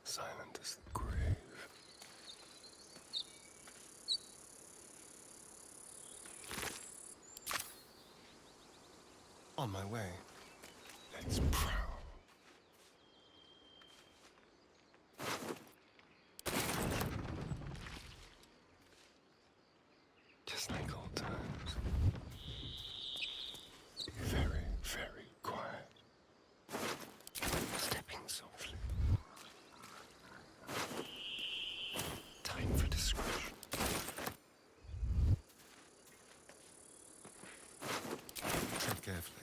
silent as the grave. On my way. Let's prowl. Just like old times. Be very, very quiet. Stepping softly. Time for discretion. Tread carefully.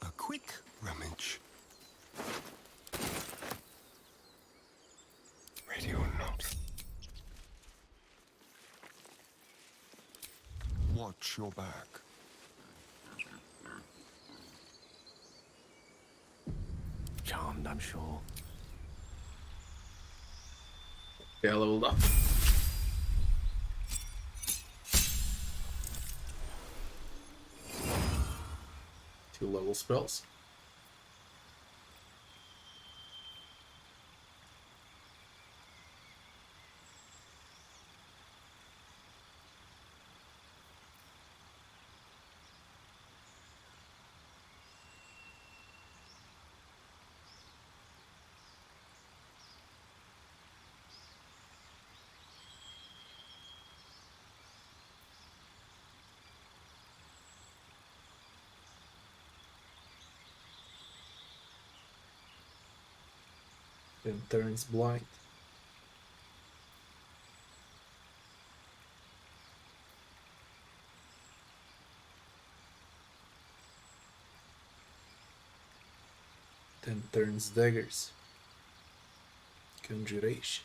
A quick rummage. Ready or not. Watch your back. Charmed, I'm sure. Okay, I leveled up. 2 level spells. Then turns blind. Then turns daggers. Conjuration.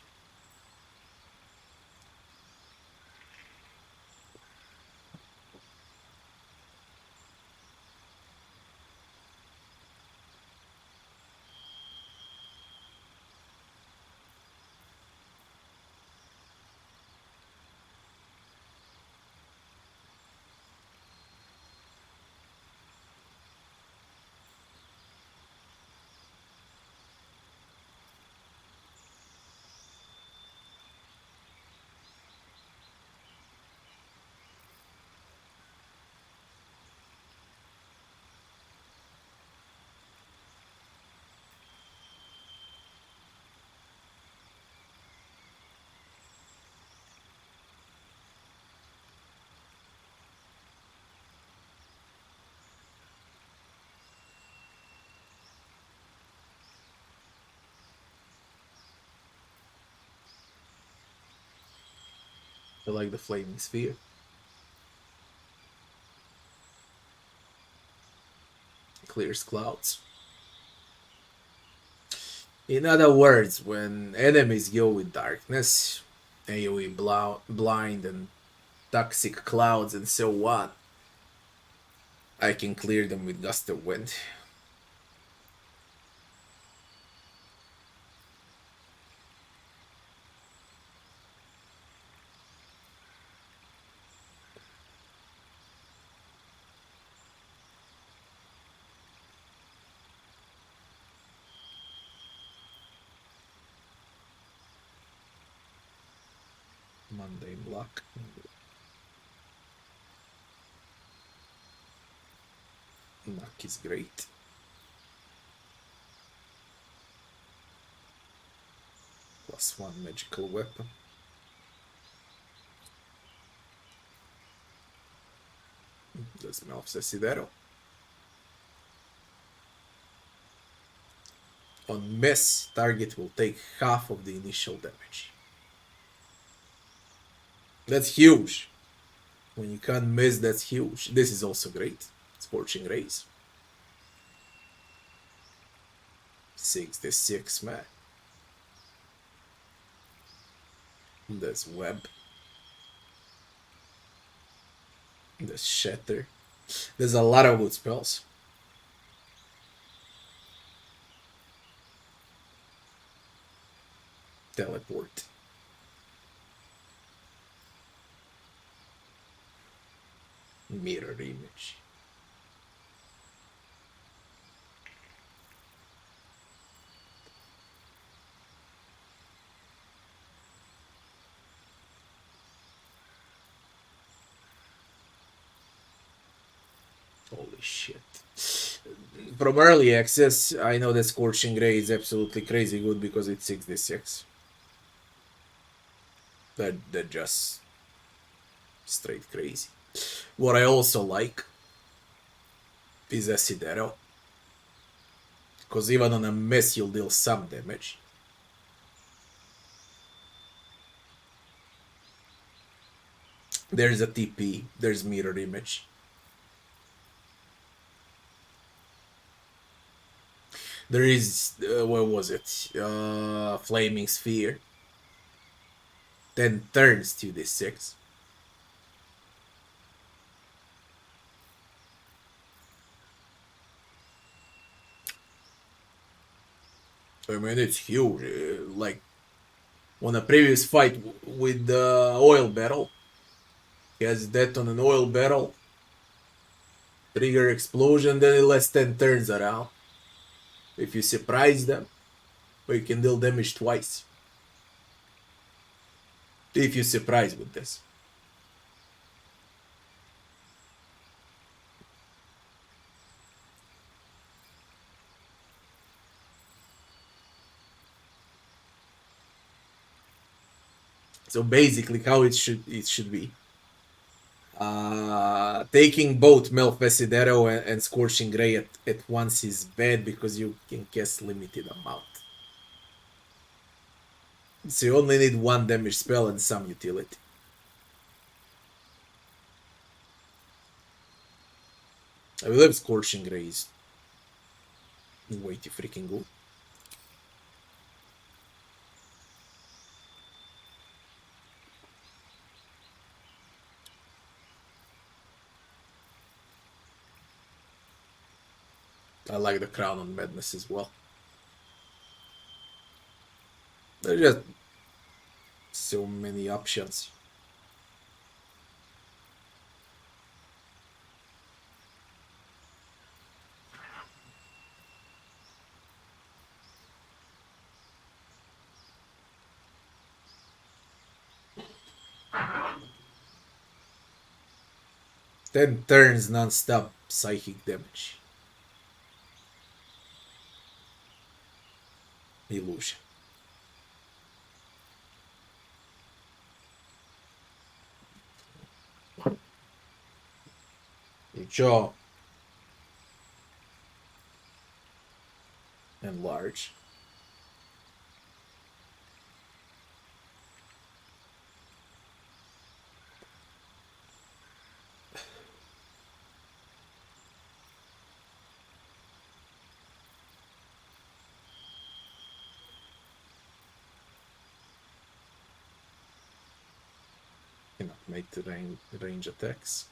I like the flaming sphere. Clears clouds. In other words, when enemies go with darkness, AoE blind and toxic clouds and so on, I can clear them with gust of wind. Mundane block. Knock is great. +1 magical weapon. Does me off Sidero. On miss, target will take half of the initial damage. That's huge. When you can't miss, that's huge. This is also great. Scorching Rays. 66, man. There's Web. There's Shatter. There's a lot of good spells. Teleport. Mirror image. Holy shit. From early access, I know that Scorching Ray is absolutely crazy good because it's 6d6. That just straight crazy. What I also like is Acid Arrow. Because even on a miss you'll deal some damage. There's a TP, there's Mirror Image. There is, what was it? Flaming Sphere. 10 turns to this 6. I mean, it's huge. Like, on a previous fight with the oil barrel, he has that on an oil barrel. Trigger explosion, then it lasts 10 turns around. If you surprise them, you can deal damage twice. If you surprise with this. So basically how it should be. Taking both Melfesidero and Scorching Ray at once is bad because you can cast limited amount. So you only need one damage spell and some utility. I believe Scorching Ray is way too freaking good. I like the Crown on Madness as well. There's just so many options. Ten turns non-stop psychic damage. Illusion. Jaw. And large. Cannot make the range attacks.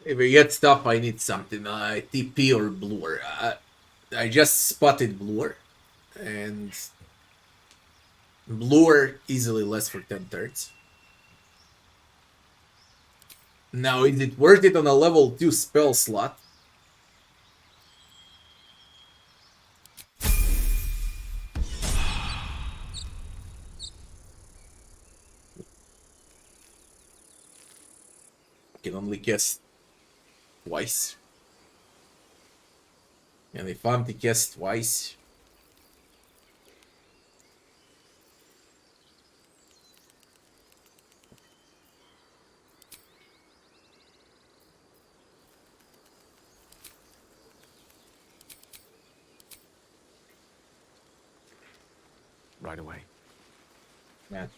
If I get stuff, I need something. TP or Blur. I just spotted Blur. And Blur easily lasts for 10 turns. Now, is it worth it on a level 2 spell slot? Can only cast twice. And if I'm to cast twice, Right away. man.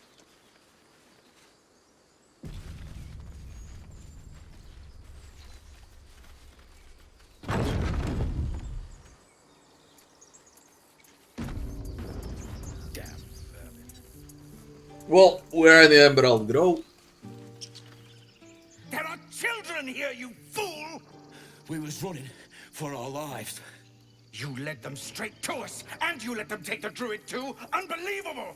Well, we're in the Emerald Grove. There are children here, you fool! We was running for our lives. You led them straight to us, and you let them take the druid too? Unbelievable!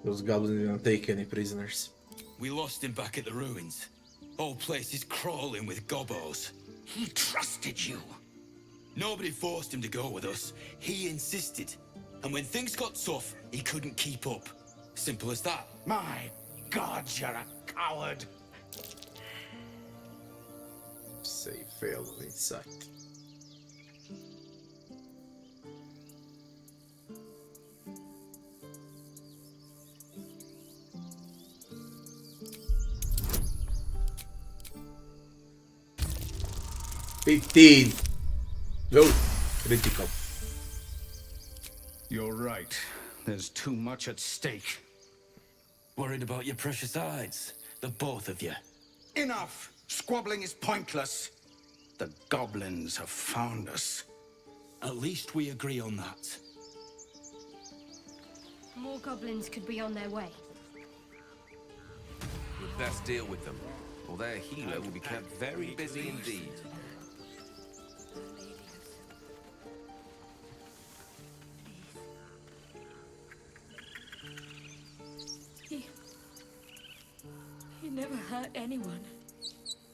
Those goblins didn't take any prisoners. We lost him back at the ruins. Whole place is crawling with gobos. He trusted you. Nobody forced him to go with us. He insisted. And when things got tough, he couldn't keep up. Simple as that. My God, you're a coward. Say fail in sight. No, critical. You're right. There's too much at stake. Worried about your precious hides, the both of you. Enough! Squabbling is pointless. The goblins have found us. At least we agree on that. More goblins could be on their way. We'd best deal with them, or their healer will be kept very busy indeed. He never hurt anyone.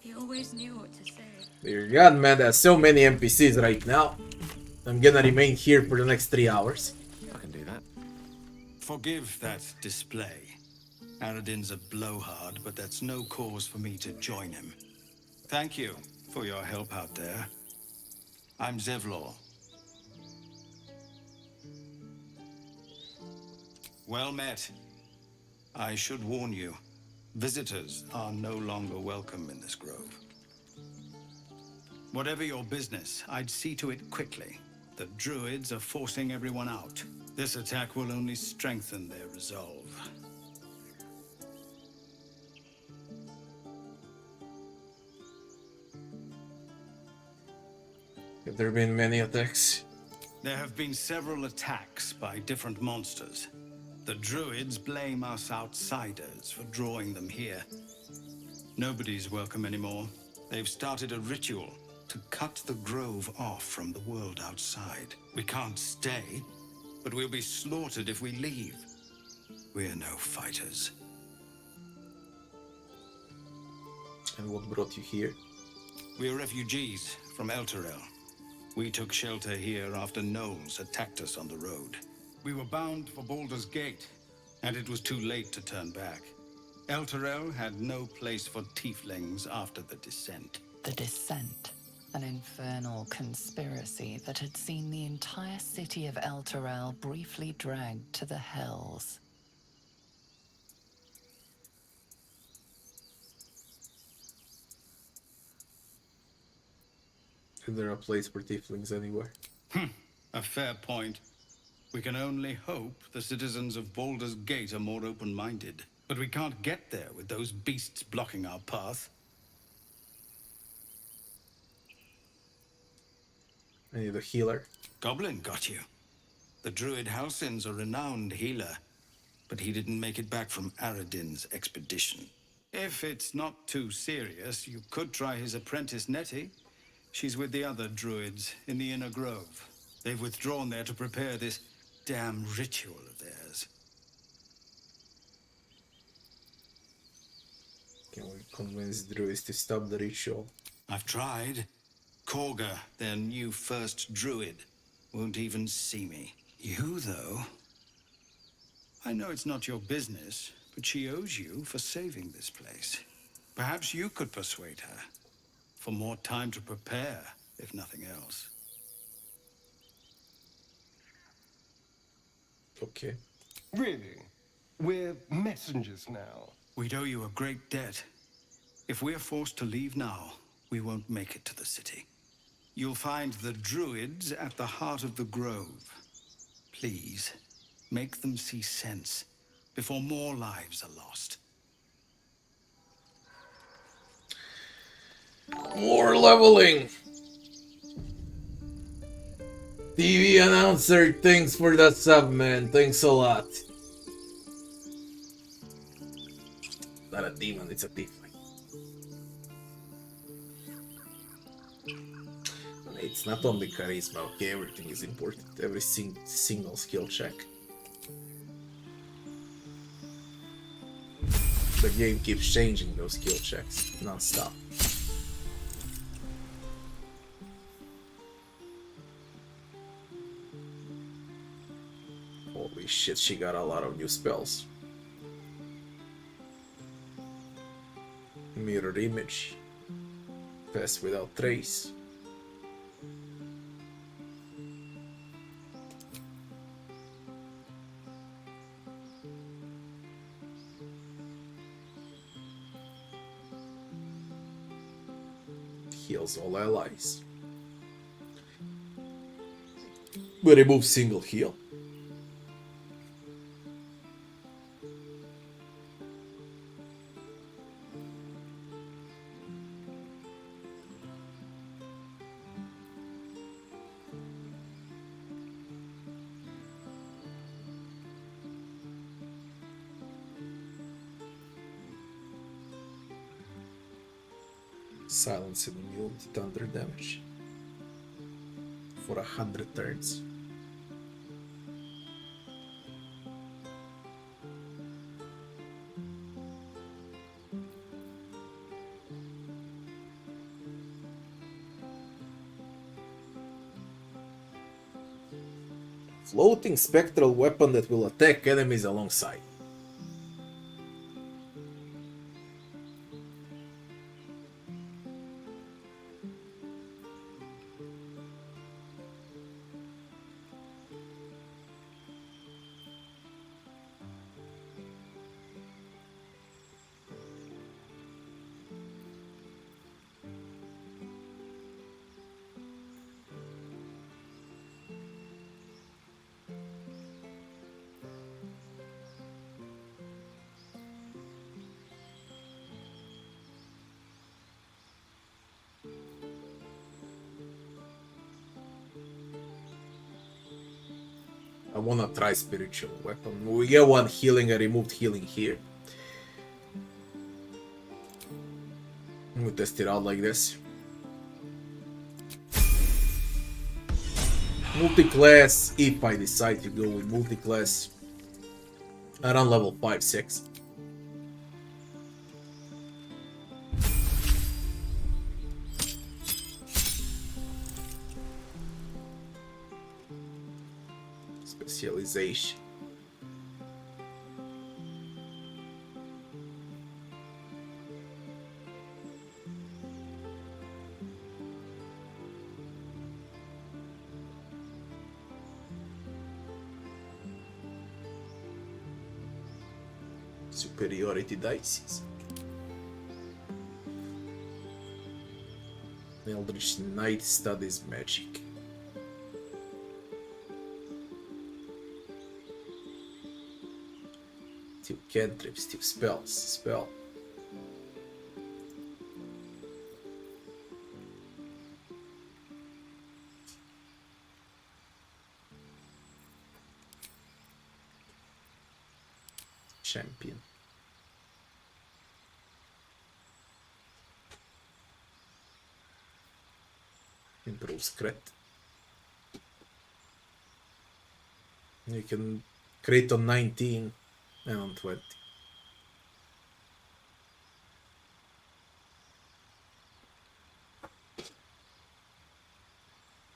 He always knew what to say. Dear God, man, there's so many NPCs right now. I'm gonna remain here for the next 3 hours. I can do that. Forgive that display. Aradin's a blowhard, but that's no cause for me to join him. Thank you for your help out there. I'm Zevlor. Well met. I should warn you, visitors are no longer welcome in this grove. Whatever your business, I'd see to it quickly. The druids are forcing everyone out. This attack will only strengthen their resolve. Have there been many attacks? There have been several attacks by different monsters. The druids blame us outsiders for drawing them here. Nobody's welcome anymore. They've started a ritual to cut the grove off from the world outside. We can't stay, but we'll be slaughtered if we leave. We're no fighters. And what brought you here? We're refugees from Elturel. We took shelter here after gnolls attacked us on the road. We were bound for Baldur's Gate, and it was too late to turn back. Elturel had no place for tieflings after the descent. The Descent, an infernal conspiracy that had seen the entire city of Elturel briefly dragged to the hells. Is there a place for tieflings anywhere? A fair point. We can only hope the citizens of Baldur's Gate are more open-minded. But we can't get there with those beasts blocking our path. I need a healer. Goblin got you. The druid Halsin's a renowned healer, but he didn't make it back from Aradin's expedition. If it's not too serious, you could try his apprentice Nettie. She's with the other druids in the Inner Grove. They've withdrawn there to prepare this damn ritual of theirs. Can we convince druids to stop the ritual? I've tried. Korga, their new first druid, won't even see me. You, though? I know it's not your business, but she owes you for saving this place. Perhaps you could persuade her. For more time to prepare, if nothing else. Okay. Really? We're messengers now. We'd owe you a great debt. If we're forced to leave now, we won't make it to the city. You'll find the druids at the heart of the grove. Please, make them see sense before more lives are lost. More leveling! TV announcer, thanks for that sub, man. Thanks a lot. Not a demon, it's a tiefling. It's not only charisma, okay? Everything is important. Every single skill check. The game keeps changing those skill checks non-stop. Holy shit, she got a lot of new spells. Mirror image. Pass without trace. Heals all allies. But remove single heal. Silence and immune to thunder damage for 100 turns. Floating spectral weapon that will attack enemies alongside. I wanna try spiritual weapon. We get one healing, I removed healing here. We'll test it out like this. Multi-class, if I decide to go with multi-class. Around level 5-6. Specialization. Superiority dices. Eldritch Knight studies magic. Two cantrips, two spells. Spell. Champion. Improves crit. You can crit on 19 and on 20.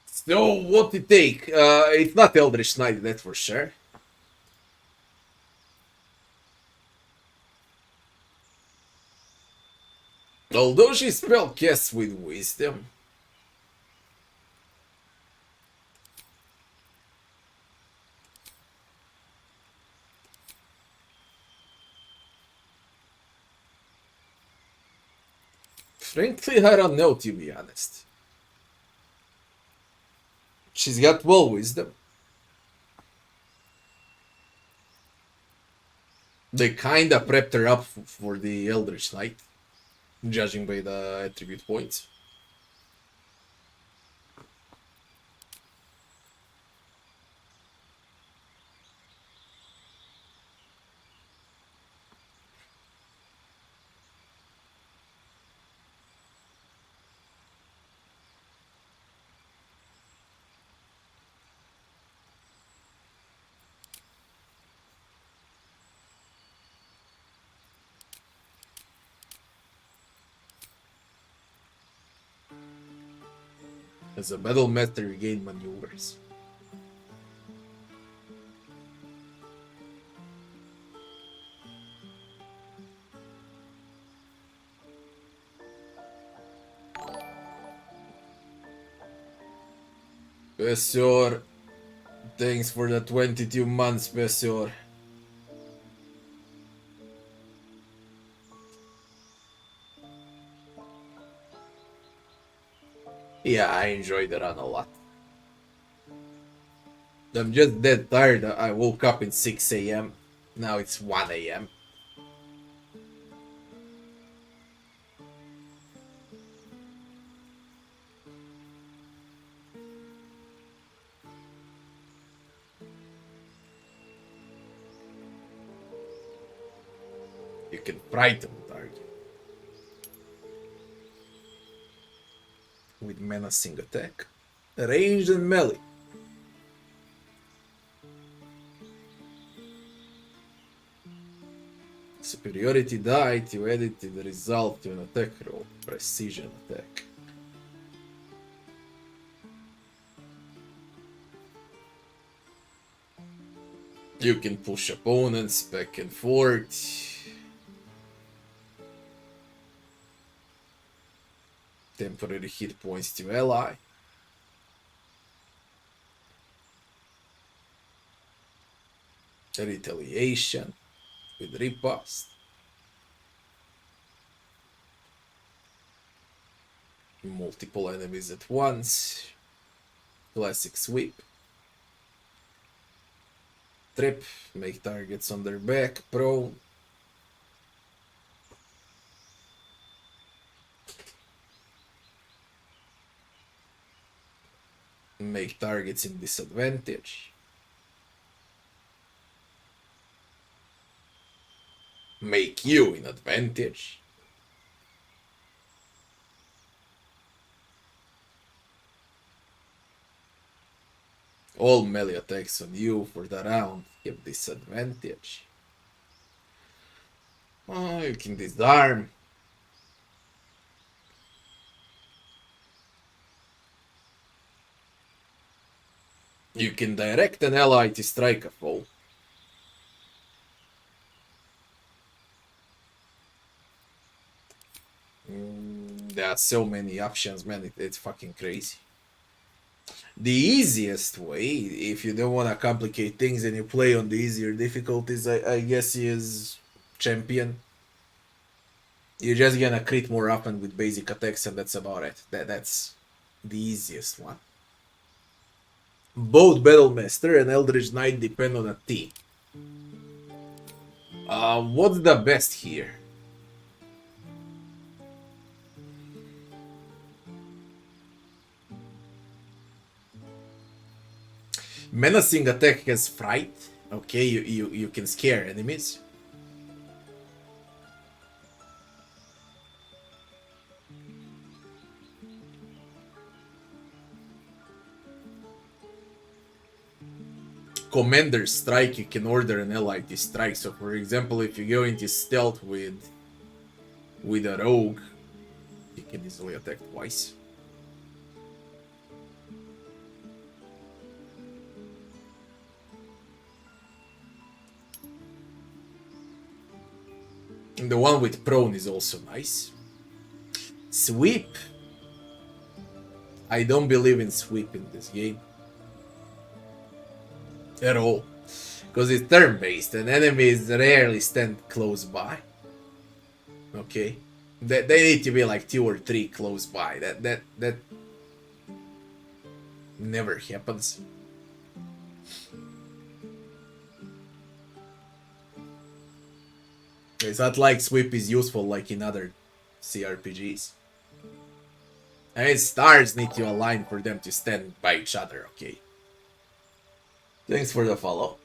So what it take? It's not Eldritch Knight, that's for sure. Although she spell casts with wisdom. Frankly, I don't know, to be honest. She's got well wisdom. They kinda prepped her up for the Eldritch Knight, judging by the attribute points. As a battle master, you gain maneuvers. Besor, thanks for the 22 months, Besor. Yeah, I enjoyed the run a lot. I'm just dead tired. I woke up at 6 a.m. Now it's 1 a.m. You can frighten the target with menacing attack, ranged and melee. Superiority die to edit the result to an attack roll. Precision attack. You can push opponents back and forth. Temporary hit points to ally. Retaliation with riposte. Multiple enemies at once. Classic sweep. Trip, make targets on their back, prone. Make targets in disadvantage. Make you in advantage. All melee attacks on you for the round give disadvantage. Oh, you can disarm. You can direct an ally to strike a foe. There are so many options, man. It's fucking crazy. The easiest way, if you don't want to complicate things and you play on the easier difficulties, I guess, is champion. You're just gonna crit more often with basic attacks, and that's about it. That's the easiest one. Both Battlemaster and Eldritch Knight depend on a team. What's the best here? Menacing attack has fright. Okay, you can scare enemies. Commander strike, you can order an ally to strike. So for example, if you go into stealth with a rogue, you can easily attack twice. And the one with prone is also nice. Sweep. I don't believe in sweep in this game. At all. Because it's turn-based and enemies rarely stand close by. Okay. They need to be like 2 or 3 close by. That never happens. It's not like sweep is useful like in other CRPGs. And stars need to align for them to stand by each other, okay? Thanks for the follow.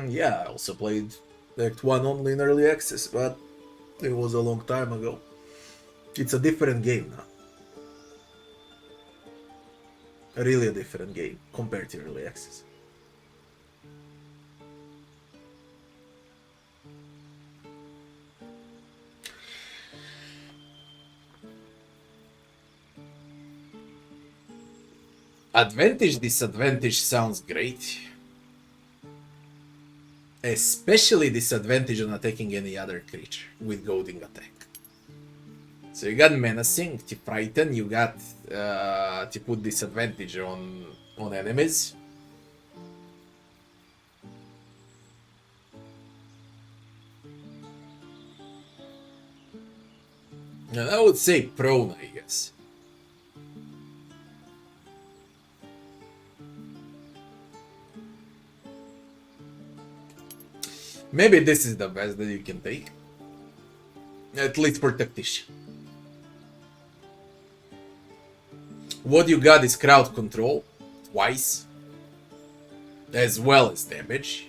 Yeah, I also played Act 1 only in early access, but it was a long time ago. It's a different game now. Really a different game compared to early access. Advantage, disadvantage sounds great. Especially disadvantage on attacking any other creature with goading attack. So you got menacing to frighten, you got to put disadvantage on enemies. And I would say prone, I guess. Maybe this is the best that you can take. At least for Tactician. What you got is crowd control, twice. As well as damage.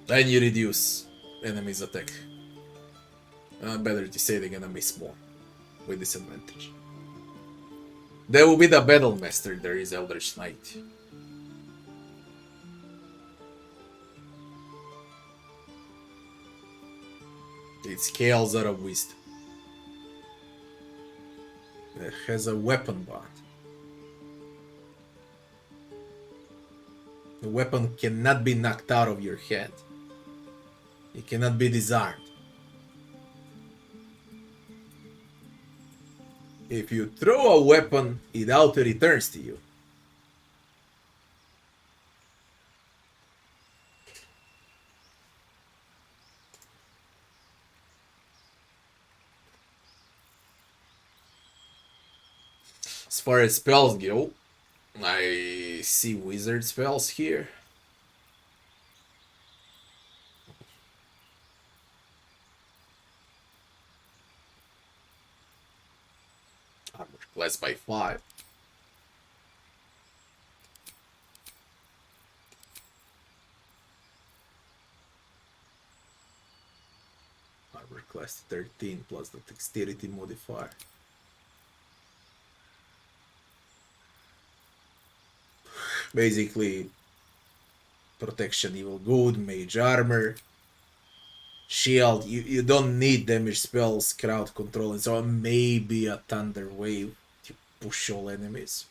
And you reduce enemies' attack. Better to say they're gonna miss more with disadvantage. There will be the Battle Master, there is Eldritch Knight. It scales out of wisdom. It has a weapon bond. The weapon cannot be knocked out of your hand. It cannot be disarmed. If you throw a weapon, it auto returns to you. As far as spells go, I see wizard spells here. Armor class by 5. Armor class 13 plus the dexterity modifier. Basically, protection, evil good, mage armor, shield. You don't need damage spells, crowd control, and so on. Maybe a thunder wave to push all enemies.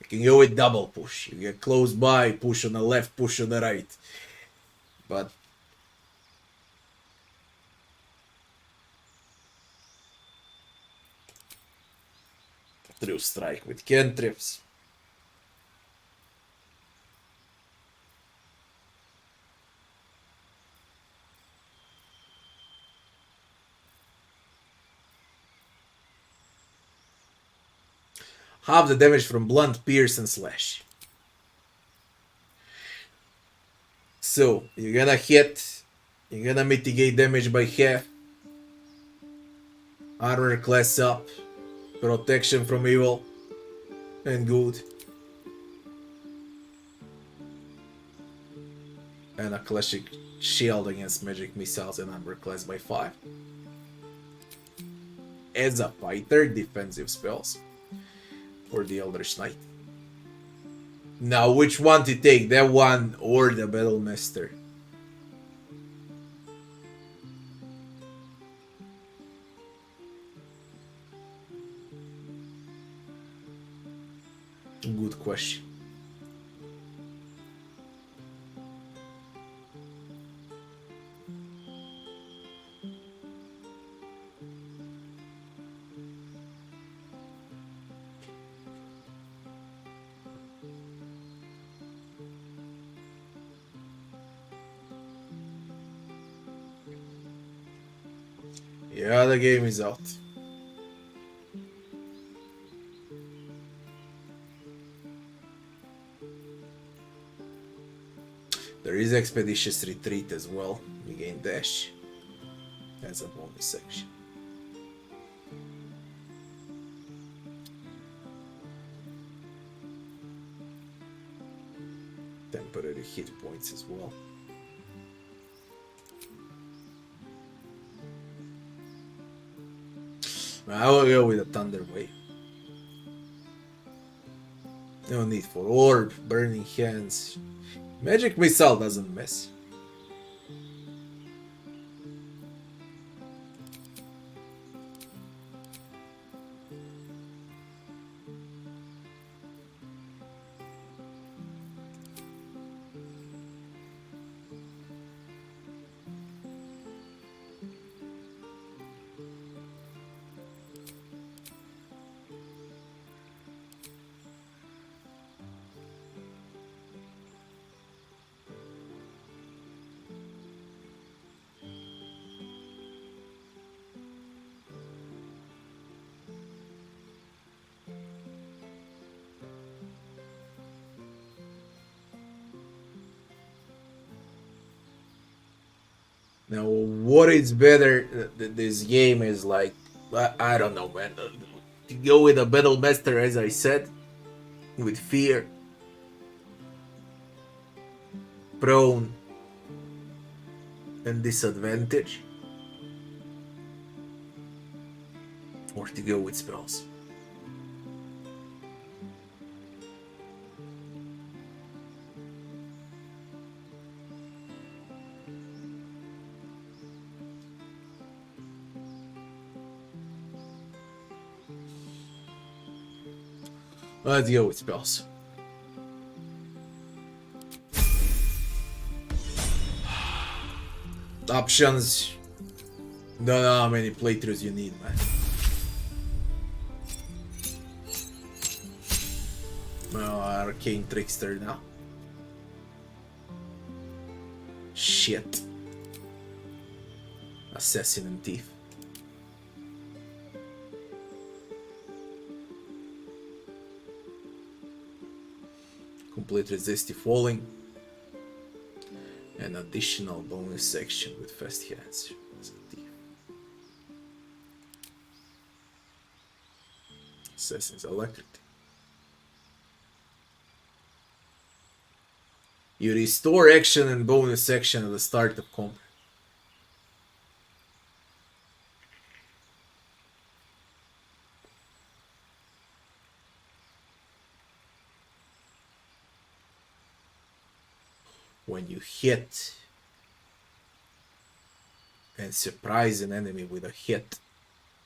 You can go with double push. You get close by, push on the left, push on the right. But through strike with cantrips. Half the damage from blunt, pierce, and slash. So, you're gonna hit, you're gonna mitigate damage by half. Armor class up, protection from evil, and good. And a classic shield against magic missiles and armor class by 5. As a fighter, defensive spells. For the Eldritch Knight. Now, which one to take? That one or the Battle Master? Good question. Yeah, the game is out. There is Expeditious Retreat as well. You gain dash as a bonus section. Temporary hit points as well. I will go with a Thunder Wave. No need for Orb, Burning Hands. Magic Missile doesn't miss. Now, what is better? This game is like, I don't know, man. To go with a battle master, as I said, with fear, prone, and disadvantage, or to go with spells. Let's go with spells. Options. Don't know how many playthroughs you need, man. Well, Arcane Trickster now. Shit. Assassin and Thief. Complete resist to falling. An additional bonus section with fast hands. Assassin's Alacrity. You restore action and bonus action at the start of combat. When you hit and surprise an enemy with a hit,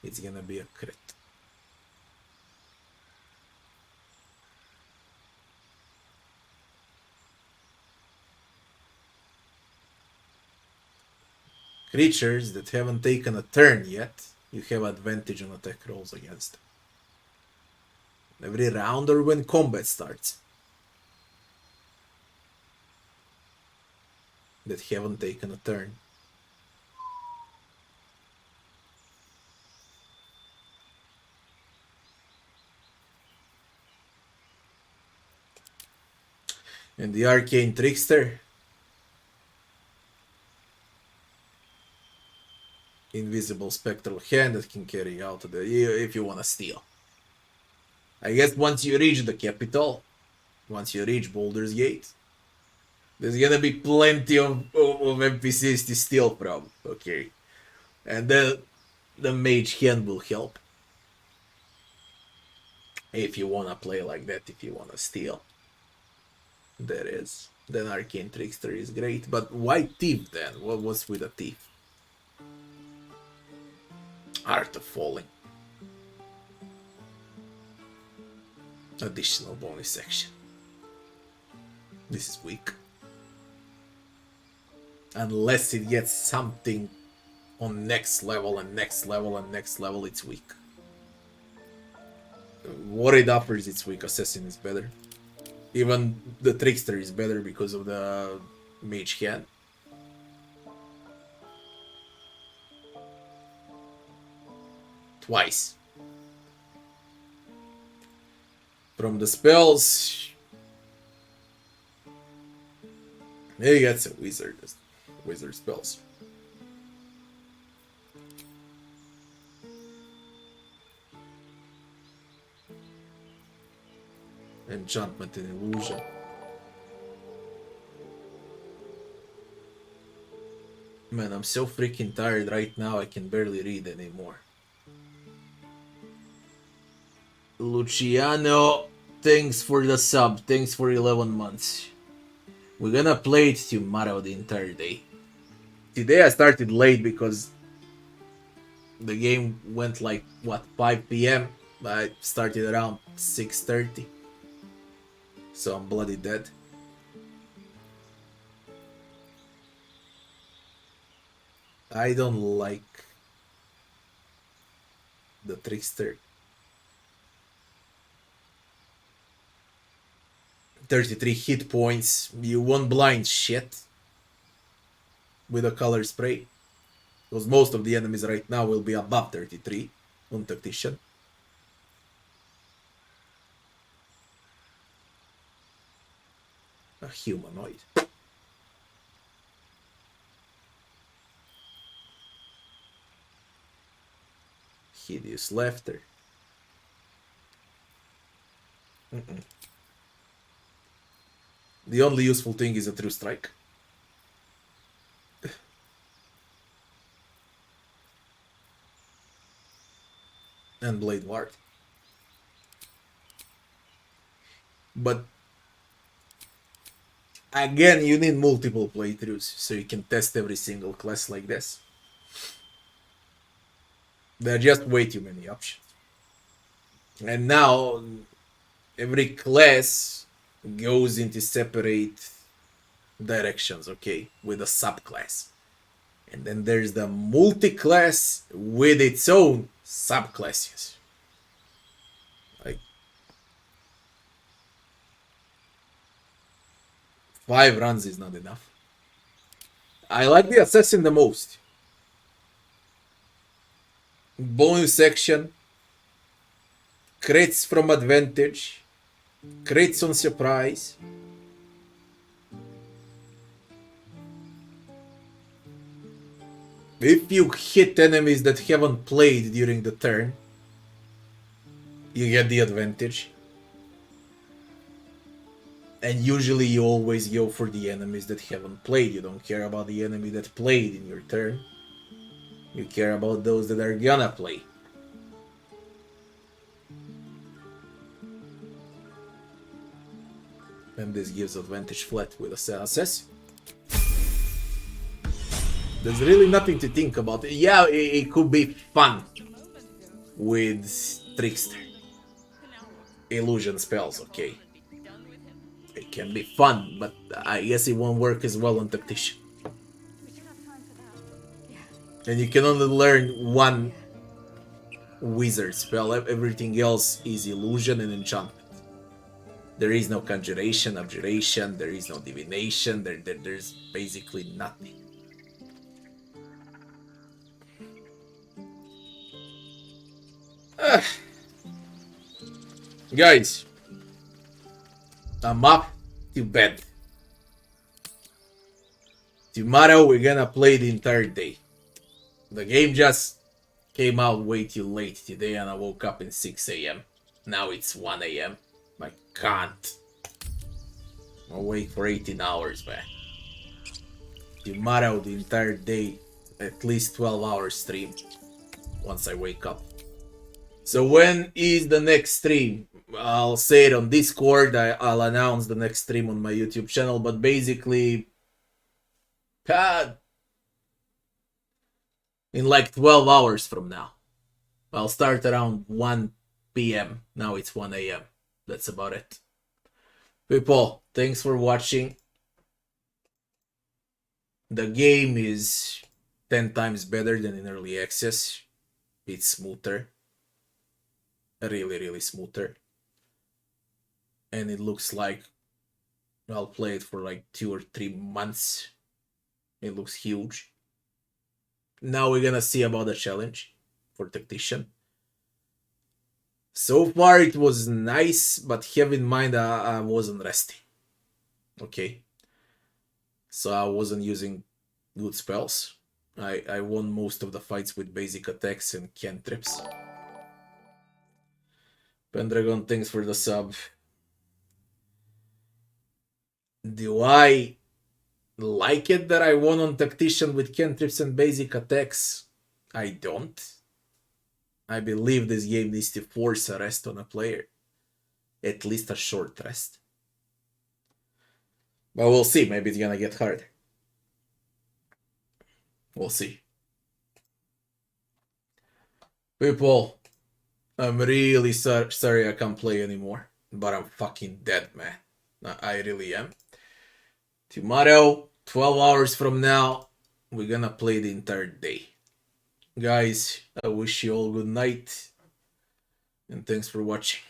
it's gonna be a crit. Creatures that haven't taken a turn yet, you have advantage on attack rolls against them. Every round or when combat starts. That haven't taken a turn. And the Arcane Trickster. Invisible spectral hand that can carry out the if you want to steal. I guess once you reach the capital, once you reach Baldur's Gate, there's gonna be plenty of NPCs to steal from. Okay. And then the mage hand will help. If you wanna play like that, if you wanna steal. There is. Then Arcane Trickster is great. But why Thief then? What was with a Thief? Art of Falling. Additional bonus section. This is weak. Unless it gets something on next level and next level and next level, it's weak. What it offers, it's weak. Assassin is better. Even the Trickster is better because of the mage hand. Twice. From the spells, maybe that's a wizard. Wizard spells. Enchantment and illusion. Man, I'm so freaking tired right now, I can barely read anymore. Luciano, thanks for the sub. Thanks for 11 months. We're gonna play it tomorrow the entire day. Today I started late because the game went like, what, 5 p.m? I started around 6:30. So I'm bloody dead. I don't like the Trickster. 33 hit points. You won't blind shit with a color spray. Because most of the enemies right now will be above 33 on Tactician. A humanoid. Hideous laughter. The only useful thing is a true strike. And blade ward. But again, you need multiple playthroughs so you can test every single class like this. There are just way too many options. And now every class goes into separate directions, okay, with a subclass. And then there's the multi-class with its own subclasses. Like 5 runs is not enough. I like the assassin the most. Bonus action, crits from advantage, crits on surprise. If you hit enemies that haven't played during the turn, you get the advantage. And usually you always go for the enemies that haven't played. You don't care about the enemy that played in your turn. You care about those that are gonna play. And this gives advantage flat with assassin. There's really nothing to think about. Yeah, it could be fun with Trickster. Illusion spells, okay. It can be fun, but I guess it won't work as well on Tactician. And you can only learn one wizard spell. Everything else is illusion and enchantment. There is no conjuration, abjuration, there is no divination, there's basically nothing. Guys, I'm up to bed. Tomorrow we're gonna play the entire day. The game just came out way too late today and I woke up at 6 AM. Now it's 1 AM. I can't. I'll wait for 18 hours, man. Tomorrow the entire day, at least 12 hours stream. Once I wake up. So when is the next stream? I'll say it on Discord. I'll announce the next stream on my YouTube channel. But basically, in like 12 hours from now. I'll start around 1 PM. Now it's 1 AM. That's about it. People, thanks for watching. The game is 10 times better than in early access. It's smoother. Really smoother. And it looks like I'll play it for like 2 or 3 months. It looks huge. Now we're gonna see about the challenge for Tactician. So far it was nice, but have in mind I wasn't resting. Okay. So I wasn't using good spells. I won most of the fights with basic attacks and cantrips. Pendragon, thanks for the sub. Do I like it that I won on Tactician with cantrips and basic attacks? I don't. I believe this game needs to force a rest on a player. At least a short rest. But we'll see. Maybe it's gonna get hard. We'll see. People, I'm really sorry I can't play anymore. But I'm fucking dead, man. I really am. Tomorrow, 12 hours from now, we're gonna play the entire day. Guys, I wish you all good night. And thanks for watching.